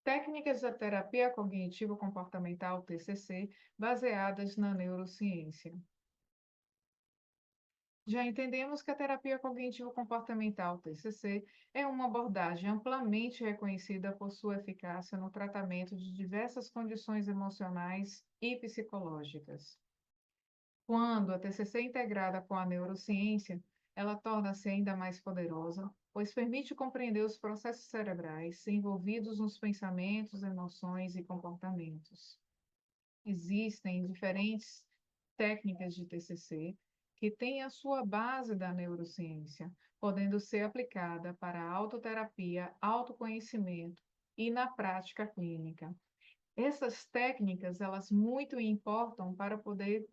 Técnicas da terapia cognitivo-comportamental, TCC, baseadas na neurociência. Já entendemos que a terapia cognitivo-comportamental, TCC, é uma abordagem amplamente reconhecida por sua eficácia no tratamento de diversas condições emocionais e psicológicas. Quando a TCC é integrada com a neurociência, ela torna-se ainda mais poderosa, pois permite compreender os processos cerebrais envolvidos nos pensamentos, emoções e comportamentos. Existem diferentes técnicas de TCC que têm a sua base da neurociência, podendo ser aplicada para autoterapia, autoconhecimento e na prática clínica. Essas técnicas, elas muito importam para poder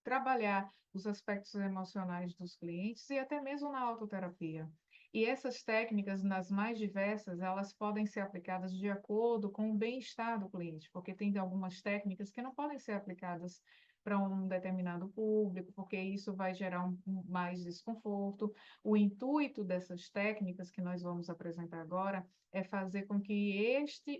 trabalhar os aspectos emocionais dos clientes e até mesmo na autoterapia. E essas técnicas, nas mais diversas, elas podem ser aplicadas de acordo com o bem-estar do cliente, porque tem algumas técnicas que não podem ser aplicadas para um determinado público, porque isso vai gerar mais desconforto. O intuito dessas técnicas que nós vamos apresentar agora é fazer com que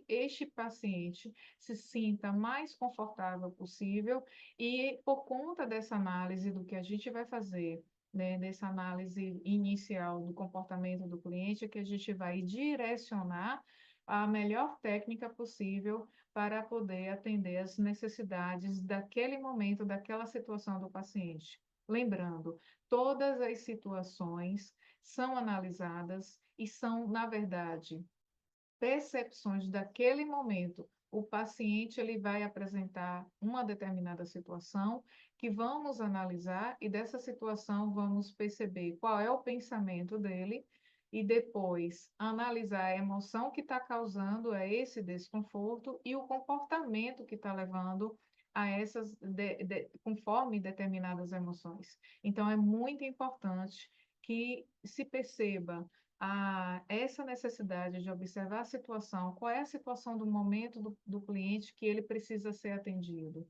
este paciente se sinta mais confortável possível e por conta dessa análise do que a gente vai fazer, né, dessa análise inicial do comportamento do cliente, é que a gente vai direcionar a melhor técnica possível para poder atender as necessidades daquele momento, daquela situação do paciente. Lembrando, todas as situações são analisadas e são, na verdade, percepções daquele momento. O paciente ele vai apresentar uma determinada situação que vamos analisar e dessa situação vamos perceber qual é o pensamento dele e depois analisar a emoção que está causando a esse desconforto e o comportamento que está levando a essas conforme determinadas emoções. Então é muito importante que se perceba essa necessidade de observar a situação, qual é a situação do momento do cliente que ele precisa ser atendido.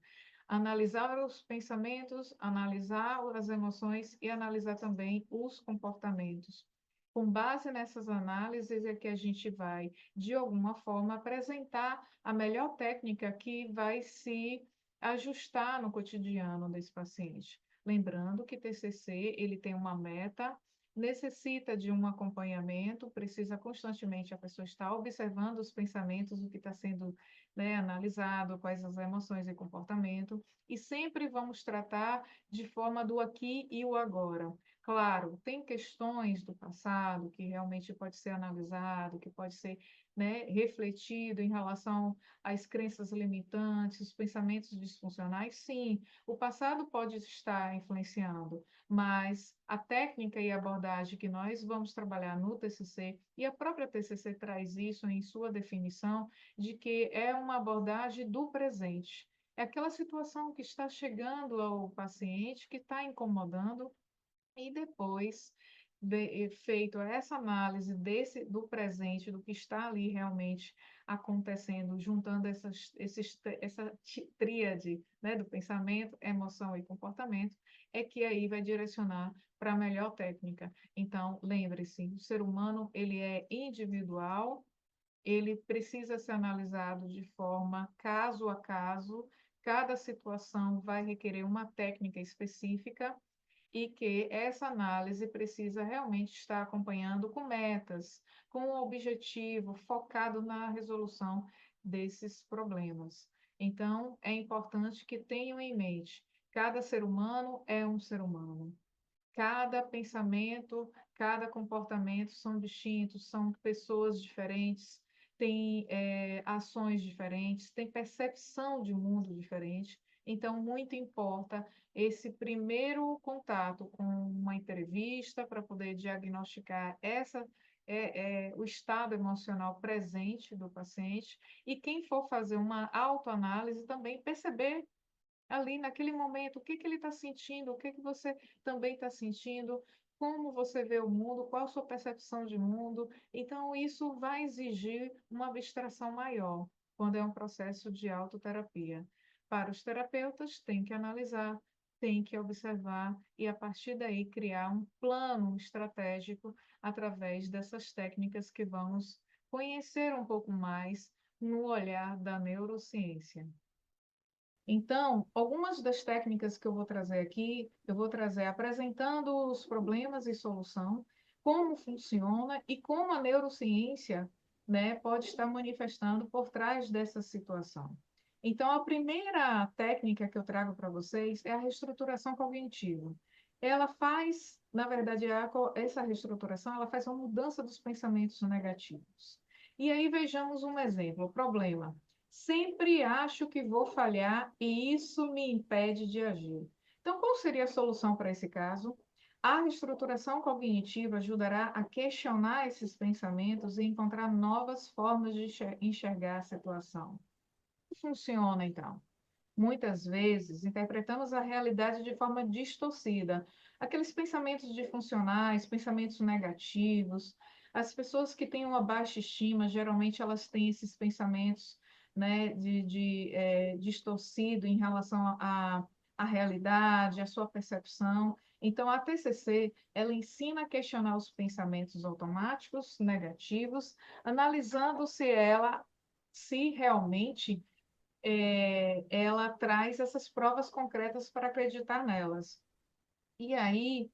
Analisar os pensamentos, analisar as emoções e analisar também os comportamentos. Com base nessas análises é que a gente vai, de alguma forma, apresentar a melhor técnica que vai se ajustar no cotidiano desse paciente. Lembrando que TCC, ele tem uma meta, necessita de um acompanhamento, precisa constantemente a pessoa estar observando os pensamentos, o que está sendo, né, analisado, quais as emoções e comportamento, e sempre vamos tratar de forma do aqui e o agora. Claro, tem questões do passado que realmente pode ser analisado, que pode ser, né, refletido em relação às crenças limitantes, os pensamentos disfuncionais, sim, o passado pode estar influenciando, mas a técnica e a abordagem que nós vamos trabalhar no TCC, e a própria TCC traz isso em sua definição, de que é uma abordagem do presente. É aquela situação que está chegando ao paciente, que está incomodando, e depois, feito essa análise do presente, do que está ali realmente acontecendo, juntando essa tríade, né, do pensamento, emoção e comportamento, é que aí vai direcionar para a melhor técnica. Então, lembre-se, o ser humano ele é individual, ele precisa ser analisado de forma caso a caso, cada situação vai requerer uma técnica específica, e que essa análise precisa realmente estar acompanhando com metas, com um objetivo focado na resolução desses problemas. Então, é importante que tenham em mente, cada ser humano é um ser humano. Cada pensamento, cada comportamento são distintos, são pessoas diferentes, têm ações diferentes, têm percepção de mundo diferente. Então, muito importa esse primeiro contato com uma entrevista para poder diagnosticar o estado emocional presente do paciente e quem for fazer uma autoanálise também perceber ali naquele momento, o que que ele está sentindo, o que que você também está sentindo, como você vê o mundo, qual a sua percepção de mundo. Então, isso vai exigir uma abstração maior quando é um processo de autoterapia. Para os terapeutas, tem que analisar, tem que observar e, a partir daí, criar um plano estratégico através dessas técnicas que vamos conhecer um pouco mais no olhar da neurociência. Então, algumas das técnicas que eu vou trazer aqui, eu vou trazer apresentando os problemas e solução, como funciona e como a neurociência, né, pode estar manifestando por trás dessa situação. Então, a primeira técnica que eu trago para vocês é a reestruturação cognitiva. Ela faz, na verdade, essa reestruturação, ela faz uma mudança dos pensamentos negativos. E aí vejamos um exemplo, o problema. Sempre acho que vou falhar e isso me impede de agir. Então, qual seria a solução para esse caso? A reestruturação cognitiva ajudará a questionar esses pensamentos e encontrar novas formas de enxergar a situação. Como funciona, então? Muitas vezes interpretamos a realidade de forma distorcida. Aqueles pensamentos disfuncionais, pensamentos negativos, as pessoas que têm uma baixa estima, geralmente elas têm esses pensamentos, né, distorcido em relação à realidade, à sua percepção. Então, a TCC, ela ensina a questionar os pensamentos automáticos negativos, analisando se realmente ela traz essas provas concretas para acreditar nelas. E aí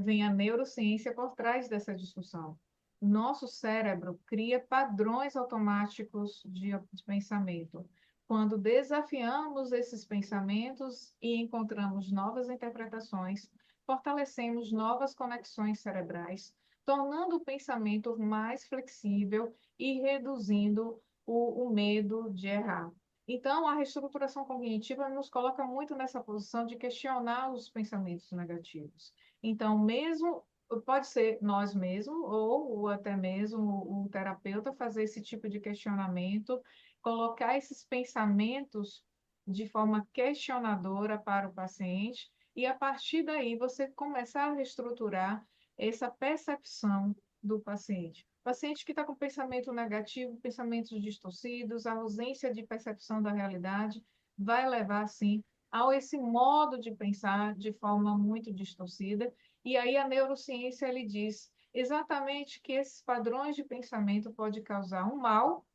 vem a neurociência por trás dessa discussão. Nosso cérebro cria padrões automáticos de pensamento. Quando desafiamos esses pensamentos e encontramos novas interpretações, fortalecemos novas conexões cerebrais, tornando o pensamento mais flexível e reduzindo o medo de errar. Então, a reestruturação cognitiva nos coloca muito nessa posição de questionar os pensamentos negativos. Então, mesmo pode ser nós mesmos ou até mesmo o terapeuta fazer esse tipo de questionamento, colocar esses pensamentos de forma questionadora para o paciente e a partir daí você começar a reestruturar essa percepção do paciente. Paciente que está com pensamento negativo, pensamentos distorcidos, a ausência de percepção da realidade, vai levar, sim, a esse modo de pensar de forma muito distorcida. E aí a neurociência ele diz exatamente que esses padrões de pensamento podem causar um mal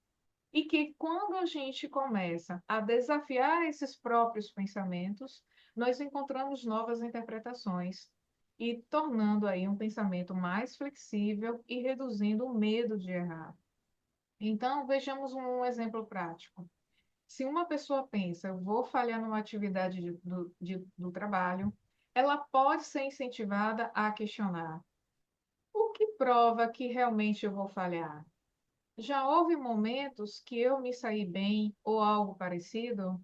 e que quando a gente começa a desafiar esses próprios pensamentos, nós encontramos novas interpretações e tornando aí um pensamento mais flexível e reduzindo o medo de errar. Então, vejamos um exemplo prático. Se uma pessoa pensa, eu vou falhar numa atividade do trabalho, ela pode ser incentivada a questionar: o que prova que realmente eu vou falhar? Já houve momentos que eu me saí bem ou algo parecido?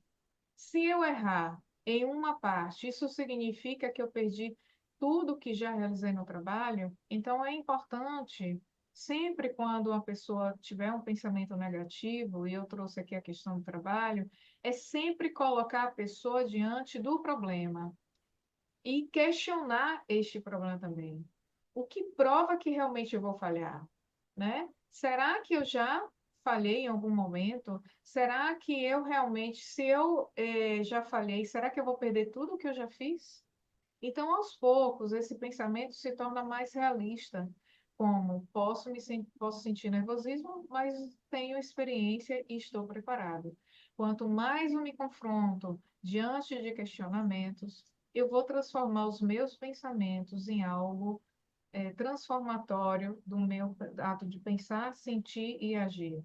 Se eu errar em uma parte, isso significa que eu perdi tudo que já realizei no trabalho? Então é importante, sempre quando uma pessoa tiver um pensamento negativo, e eu trouxe aqui a questão do trabalho, é sempre colocar a pessoa diante do problema e questionar este problema também. O que prova que realmente eu vou falhar, né? Será que eu já falhei em algum momento? Será que eu realmente, se eu já falhei, será que eu vou perder tudo o que eu já fiz? Então, aos poucos, esse pensamento se torna mais realista, como posso sentir nervosismo, mas tenho experiência e estou preparado. Quanto mais eu me confronto diante de questionamentos, eu vou transformar os meus pensamentos em algo transformatório do meu ato de pensar, sentir e agir.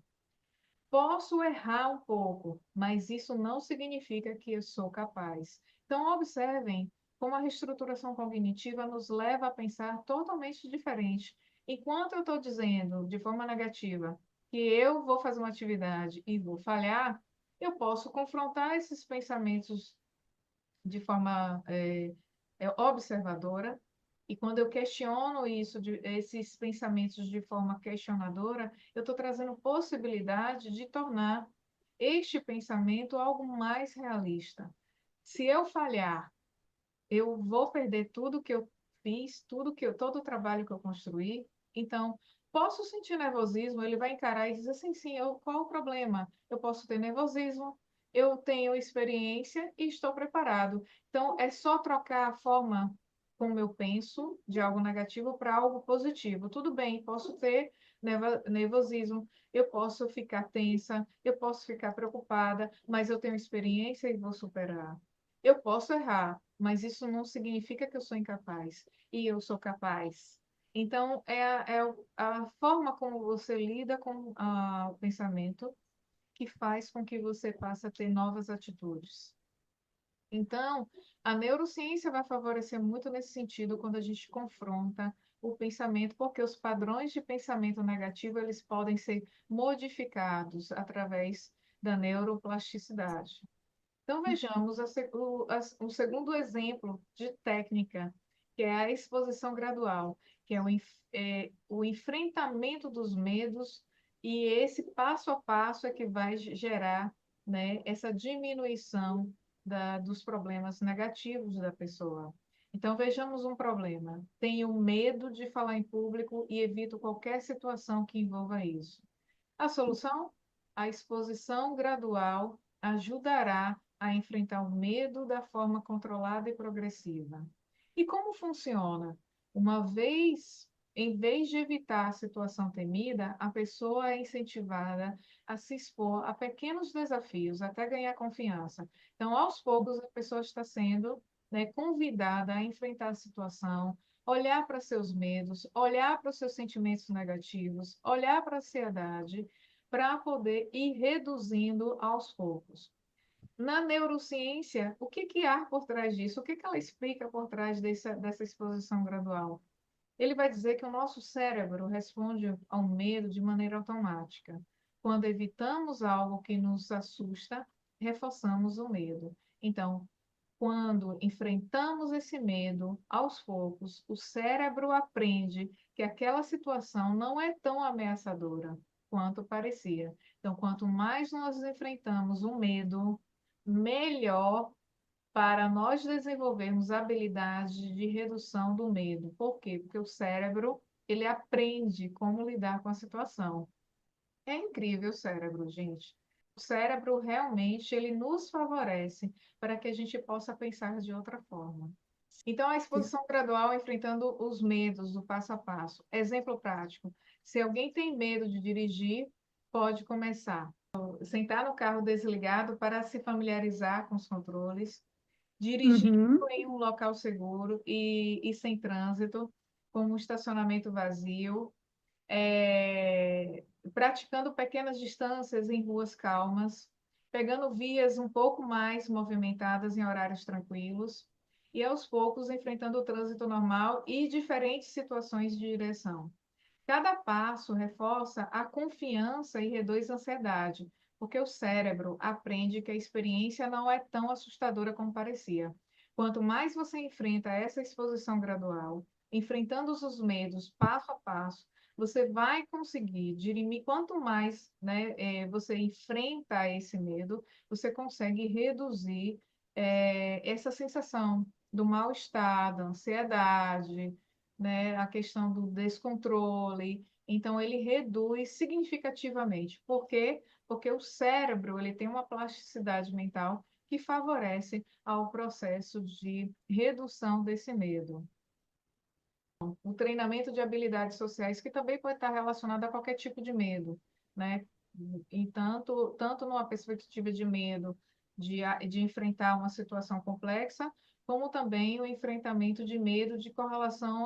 Posso errar um pouco, mas isso não significa que eu sou capaz. Então, observem como a reestruturação cognitiva nos leva a pensar totalmente diferente. Enquanto eu estou dizendo de forma negativa que eu vou fazer uma atividade e vou falhar, eu posso confrontar esses pensamentos de forma observadora. E quando eu questiono esses pensamentos de forma questionadora, eu estou trazendo possibilidade de tornar este pensamento algo mais realista. Se eu falhar, eu vou perder tudo que eu fiz, todo o trabalho que eu construí. Então, posso sentir nervosismo, ele vai encarar e dizer assim, sim, qual o problema? Eu posso ter nervosismo, eu tenho experiência e estou preparado. Então, é só trocar a forma como eu penso de algo negativo para algo positivo. Tudo bem, posso ter nervosismo, eu posso ficar tensa, eu posso ficar preocupada, mas eu tenho experiência e vou superar. Eu posso errar, mas isso não significa que eu sou incapaz, e eu sou capaz. Então, a forma como você lida com o pensamento que faz com que você passe a ter novas atitudes. Então, a neurociência vai favorecer muito nesse sentido quando a gente confronta o pensamento, porque os padrões de pensamento negativo, eles podem ser modificados através da neuroplasticidade. Então, vejamos o segundo exemplo de técnica, que é a exposição gradual, que é o enfrentamento dos medos, e esse passo a passo é que vai gerar, né, essa diminuição dos problemas negativos da pessoa. Então, vejamos um problema. Tenho medo de falar em público e evito qualquer situação que envolva isso. A solução? A exposição gradual ajudará a enfrentar o medo da forma controlada e progressiva. E como funciona? Em vez de evitar a situação temida, a pessoa é incentivada a se expor a pequenos desafios até ganhar confiança. Então, aos poucos, a pessoa está sendo, né, convidada a enfrentar a situação, olhar para seus medos, olhar para os seus sentimentos negativos, olhar para a ansiedade, para poder ir reduzindo aos poucos. Na neurociência, o que que há por trás disso? O que que ela explica por trás dessa exposição gradual? Ele vai dizer que o nosso cérebro responde ao medo de maneira automática. Quando evitamos algo que nos assusta, reforçamos o medo. Então, quando enfrentamos esse medo, aos poucos, o cérebro aprende que aquela situação não é tão ameaçadora quanto parecia. Então, quanto mais nós enfrentamos o medo, melhor para nós desenvolvermos a habilidade de redução do medo. Por quê? Porque o cérebro, ele aprende como lidar com a situação. É incrível o cérebro, gente. O cérebro realmente ele nos favorece para que a gente possa pensar de outra forma. Então, a exposição gradual enfrentando os medos do passo a passo. Exemplo prático: se alguém tem medo de dirigir, pode começar. Sentar no carro desligado para se familiarizar com os controles, dirigindo Uhum. em um local seguro e sem trânsito, com um estacionamento vazio, praticando pequenas distâncias em ruas calmas, pegando vias um pouco mais movimentadas em horários tranquilos e, aos poucos, enfrentando o trânsito normal e diferentes situações de direção. Cada passo reforça a confiança e reduz a ansiedade, porque o cérebro aprende que a experiência não é tão assustadora como parecia. Quanto mais você enfrenta essa exposição gradual, enfrentando os medos passo a passo, você vai conseguir dirimir. Quanto mais, né, você enfrenta esse medo, você consegue reduzir essa sensação do mal-estar, da ansiedade, né, a questão do descontrole. Então, ele reduz significativamente. Por quê? Porque o cérebro ele tem uma plasticidade mental que favorece ao processo de redução desse medo. O treinamento de habilidades sociais, que também pode estar relacionado a qualquer tipo de medo, né? E tanto numa perspectiva de medo de enfrentar uma situação complexa, como também o enfrentamento de medo de correlação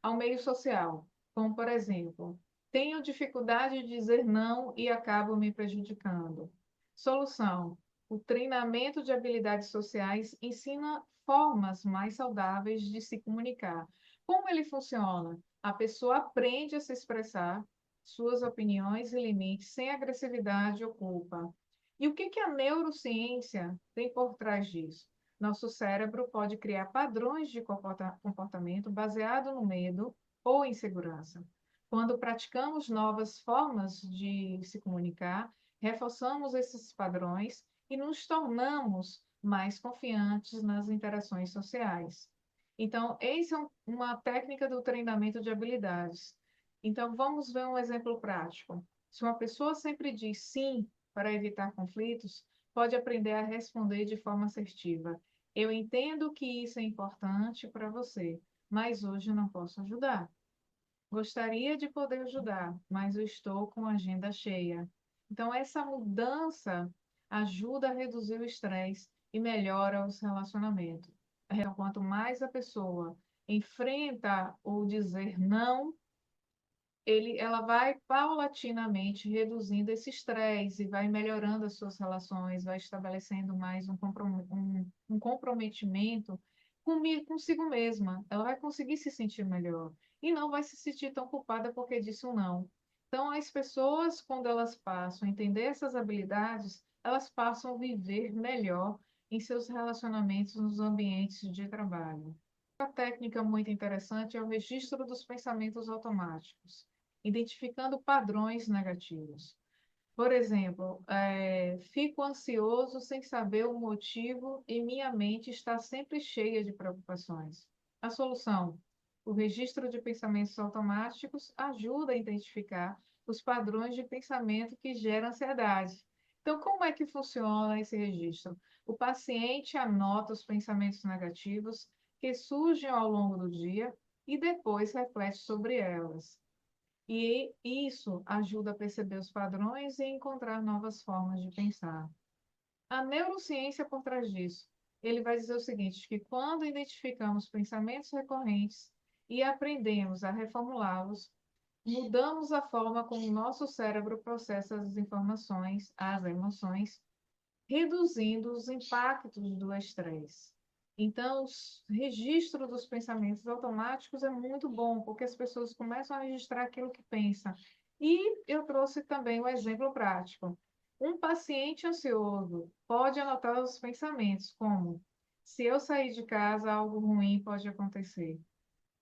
ao meio social. Como, por exemplo, tenho dificuldade de dizer não e acabo me prejudicando. Solução: o treinamento de habilidades sociais ensina formas mais saudáveis de se comunicar. Como ele funciona? A pessoa aprende a se expressar suas opiniões e limites sem agressividade ou culpa. E o que que a neurociência tem por trás disso? Nosso cérebro pode criar padrões de comportamento baseado no medo ou insegurança. Quando praticamos novas formas de se comunicar, reforçamos esses padrões e nos tornamos mais confiantes nas interações sociais. Então, essa é uma técnica do treinamento de habilidades. Então, vamos ver um exemplo prático. Se uma pessoa sempre diz sim para evitar conflitos, pode aprender a responder de forma assertiva. Eu entendo que isso é importante para você, mas hoje não posso ajudar. Gostaria de poder ajudar, mas eu estou com a agenda cheia. Então, essa mudança ajuda a reduzir o estresse e melhora os relacionamentos. Então, quanto mais a pessoa enfrenta o dizer não, ela vai paulatinamente reduzindo esse estresse e vai melhorando as suas relações, vai estabelecendo mais um comprometimento consigo mesma. Ela vai conseguir se sentir melhor e não vai se sentir tão culpada porque disse um não. Então, as pessoas, quando elas passam a entender essas habilidades, elas passam a viver melhor em seus relacionamentos nos ambientes de trabalho. Uma técnica muito interessante é o registro dos pensamentos automáticos, identificando padrões negativos. Por exemplo, fico ansioso sem saber o motivo e minha mente está sempre cheia de preocupações. A solução: o registro de pensamentos automáticos ajuda a identificar os padrões de pensamento que geram ansiedade. Então, como é que funciona esse registro? O paciente anota os pensamentos negativos que surgem ao longo do dia e depois reflete sobre elas. E isso ajuda a perceber os padrões e encontrar novas formas de pensar. A neurociência por trás disso, ele vai dizer o seguinte, que quando identificamos pensamentos recorrentes e aprendemos a reformulá-los, mudamos a forma como o nosso cérebro processa as informações, as emoções, reduzindo os impactos do estresse. Então, o registro dos pensamentos automáticos é muito bom, porque as pessoas começam a registrar aquilo que pensam. E eu trouxe também um exemplo prático. Um paciente ansioso pode anotar os pensamentos, como: se eu sair de casa, algo ruim pode acontecer.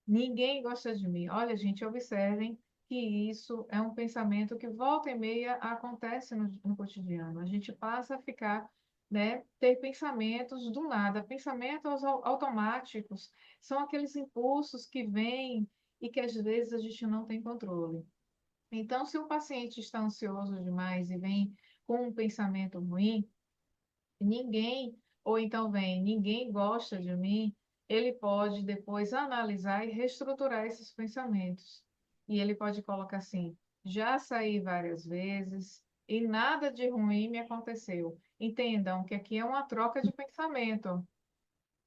Ninguém gosta de mim. Olha, gente, observem que isso é um pensamento que volta e meia acontece no cotidiano. A gente passa a ficar, né, ter pensamentos do nada, pensamentos automáticos, são aqueles impulsos que vêm e que às vezes a gente não tem controle. Então, se o paciente está ansioso demais e vem com um pensamento ruim, ninguém, ou então vem, ninguém gosta de mim, ele pode depois analisar e reestruturar esses pensamentos. E ele pode colocar assim: já saí várias vezes e nada de ruim me aconteceu. Entendam que aqui é uma troca de pensamento.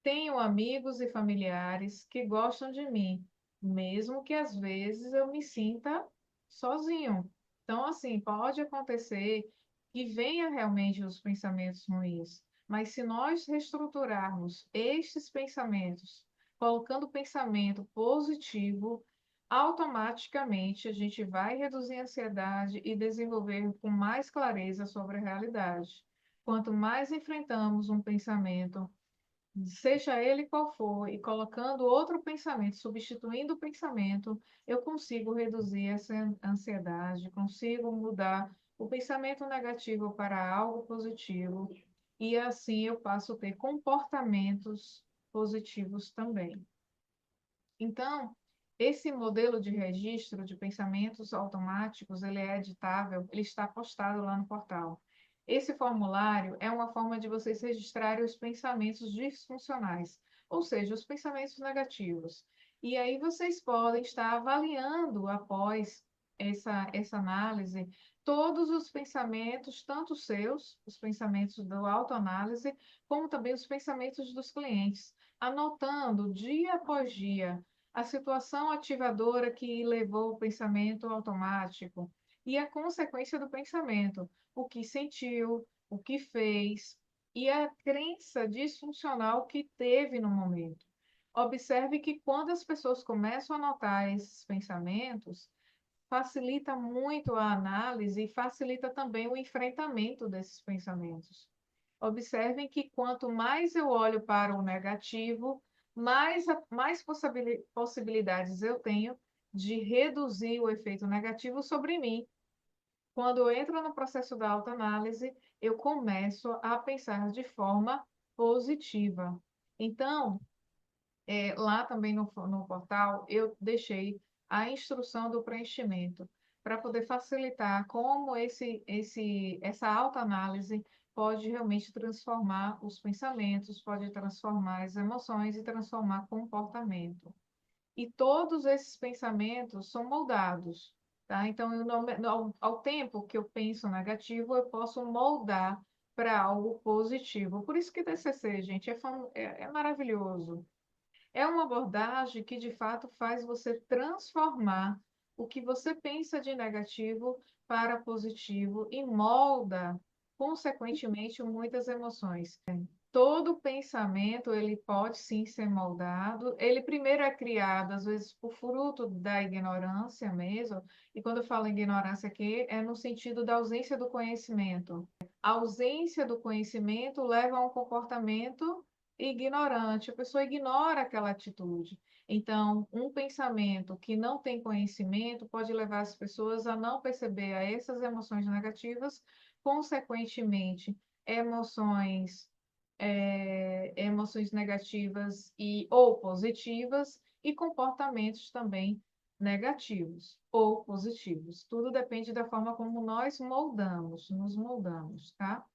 Tenho amigos e familiares que gostam de mim, mesmo que às vezes eu me sinta sozinho. Então, assim, pode acontecer que venha realmente os pensamentos ruins, mas se nós reestruturarmos estes pensamentos, colocando pensamento positivo, automaticamente a gente vai reduzir a ansiedade e desenvolver com mais clareza sobre a realidade. Quanto mais enfrentamos um pensamento, seja ele qual for, e colocando outro pensamento, substituindo o pensamento, eu consigo reduzir essa ansiedade, consigo mudar o pensamento negativo para algo positivo, e assim eu passo a ter comportamentos positivos também. Então, esse modelo de registro de pensamentos automáticos, ele é editável, ele está postado lá no portal. Esse formulário é uma forma de vocês registrarem os pensamentos disfuncionais, ou seja, os pensamentos negativos. E aí vocês podem estar avaliando, após essa análise, todos os pensamentos, tanto os seus, os pensamentos do autoanálise, como também os pensamentos dos clientes, anotando dia após dia a situação ativadora que levou o pensamento automático e a consequência do pensamento, o que sentiu, o que fez e a crença disfuncional que teve no momento. Observe que quando as pessoas começam a notar esses pensamentos, facilita muito a análise e facilita também o enfrentamento desses pensamentos. Observem que quanto mais eu olho para o negativo, mais possibilidades eu tenho de reduzir o efeito negativo sobre mim. Quando eu entro no processo da autoanálise, eu começo a pensar de forma positiva. Então, lá também no portal, eu deixei a instrução do preenchimento para poder facilitar como essa autoanálise pode realmente transformar os pensamentos, pode transformar as emoções e transformar comportamento. e todos esses pensamentos são moldados, tá? Então, ao tempo que eu penso negativo, eu posso moldar para algo positivo. Por isso que TCC, gente, é maravilhoso. É uma abordagem que, de fato, faz você transformar o que você pensa de negativo para positivo e molda, consequentemente, muitas emoções. Todo pensamento, ele pode sim ser moldado. Ele primeiro é criado, às vezes, por fruto da ignorância mesmo. E quando eu falo ignorância aqui, é no sentido da ausência do conhecimento. A ausência do conhecimento leva a um comportamento ignorante. A pessoa ignora aquela atitude. Então, um pensamento que não tem conhecimento pode levar as pessoas a não perceber a essas emoções negativas, consequentemente, emoções emoções negativas e ou positivas e comportamentos também negativos ou positivos. Tudo depende da forma como nós nos moldamos, tá?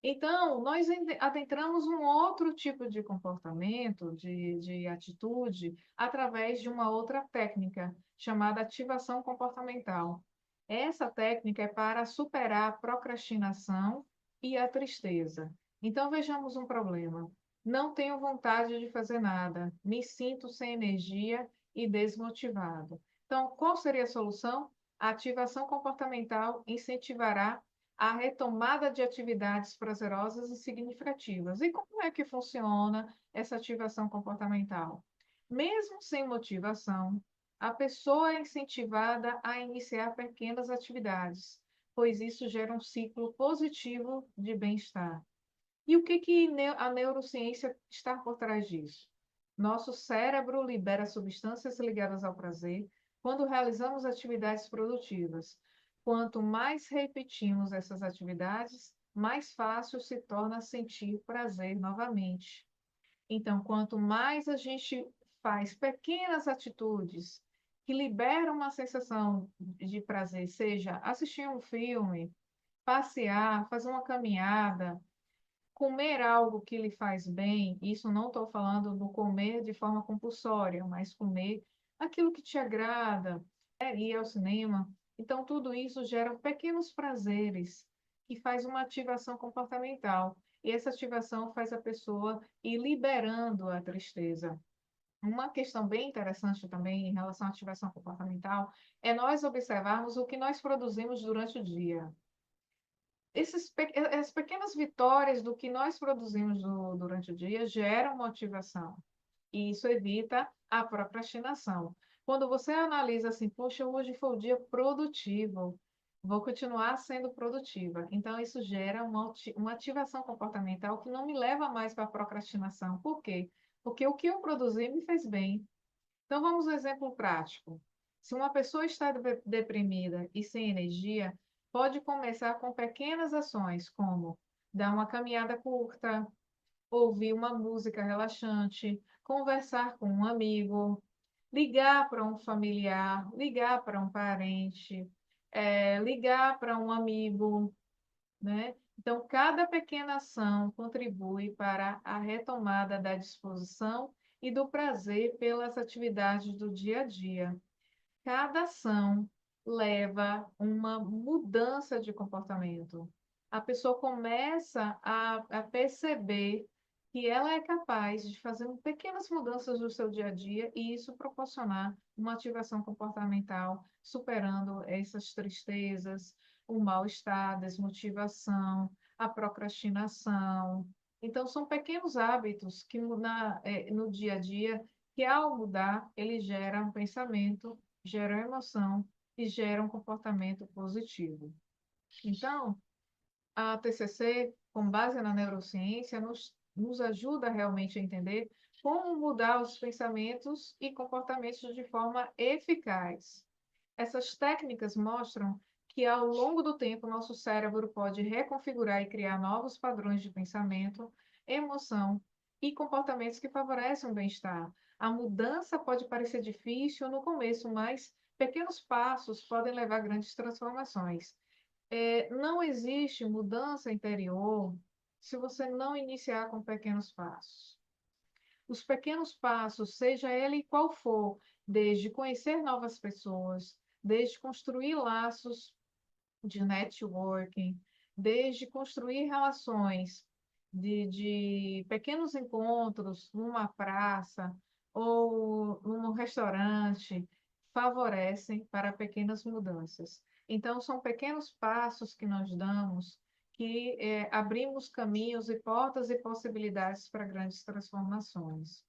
Então, nós adentramos um outro tipo de comportamento, de atitude, através de uma outra técnica, chamada ativação comportamental. Essa técnica é para superar a procrastinação e a tristeza. Então, vejamos um problema. Não tenho vontade de fazer nada, me sinto sem energia e desmotivado. Então, qual seria a solução? A ativação comportamental incentivará a retomada de atividades prazerosas e significativas. E como é que funciona essa ativação comportamental? Mesmo sem motivação, a pessoa é incentivada a iniciar pequenas atividades, pois isso gera um ciclo positivo de bem-estar. E o que a neurociência está por trás disso? Nosso cérebro libera substâncias ligadas ao prazer quando realizamos atividades produtivas. Quanto mais repetimos essas atividades, mais fácil se torna sentir prazer novamente. Então, quanto mais a gente faz pequenas atitudes que liberam uma sensação de prazer, seja assistir um filme, passear, fazer uma caminhada, comer algo que lhe faz bem, isso não estou falando do comer de forma compulsória, mas comer aquilo que te agrada, ir ao cinema. Então, tudo isso gera pequenos prazeres que faz uma ativação comportamental. E essa ativação faz a pessoa ir liberando a tristeza. Uma questão bem interessante também em relação à ativação comportamental é nós observarmos o que nós produzimos durante o dia. As pequenas vitórias do que nós produzimos durante o dia geram motivação. E isso evita a procrastinação. Quando você analisa assim, poxa, hoje foi um dia produtivo, vou continuar sendo produtiva. Então, isso gera uma ativação comportamental que não me leva mais para a procrastinação. Por quê? Porque o que eu produzi me fez bem. Então, vamos ao exemplo prático. Se uma pessoa está deprimida e sem energia, pode começar com pequenas ações, como dar uma caminhada curta, ouvir uma música relaxante, conversar com um amigo, ligar para um familiar, ligar para um parente, ligar para um amigo, né? Então, cada pequena ação contribui para a retomada da disposição e do prazer pelas atividades do dia a dia. Cada ação leva uma mudança de comportamento. A pessoa começa a perceber que ela é capaz de fazer pequenas mudanças no seu dia a dia e isso proporcionar uma ativação comportamental, superando essas tristezas, o mal-estar, a desmotivação, a procrastinação. Então, são pequenos hábitos que no dia a dia, que ao mudar, ele gera um pensamento, geram emoção e geram um comportamento positivo. Então, a TCC, com base na neurociência, nos ajuda realmente a entender como mudar os pensamentos e comportamentos de forma eficaz. Essas técnicas mostram que, ao longo do tempo, nosso cérebro pode reconfigurar e criar novos padrões de pensamento, emoção e comportamentos que favorecem o bem-estar. A mudança pode parecer difícil no começo, mas pequenos passos podem levar a grandes transformações. Não existe mudança interior se você não iniciar com pequenos passos. Os pequenos passos, seja ele qual for, desde conhecer novas pessoas, desde construir laços de networking, desde construir relações de pequenos encontros numa praça ou num restaurante, favorecem para pequenas mudanças. Então, são pequenos passos que nós damos que abrimos caminhos e portas e possibilidades para grandes transformações.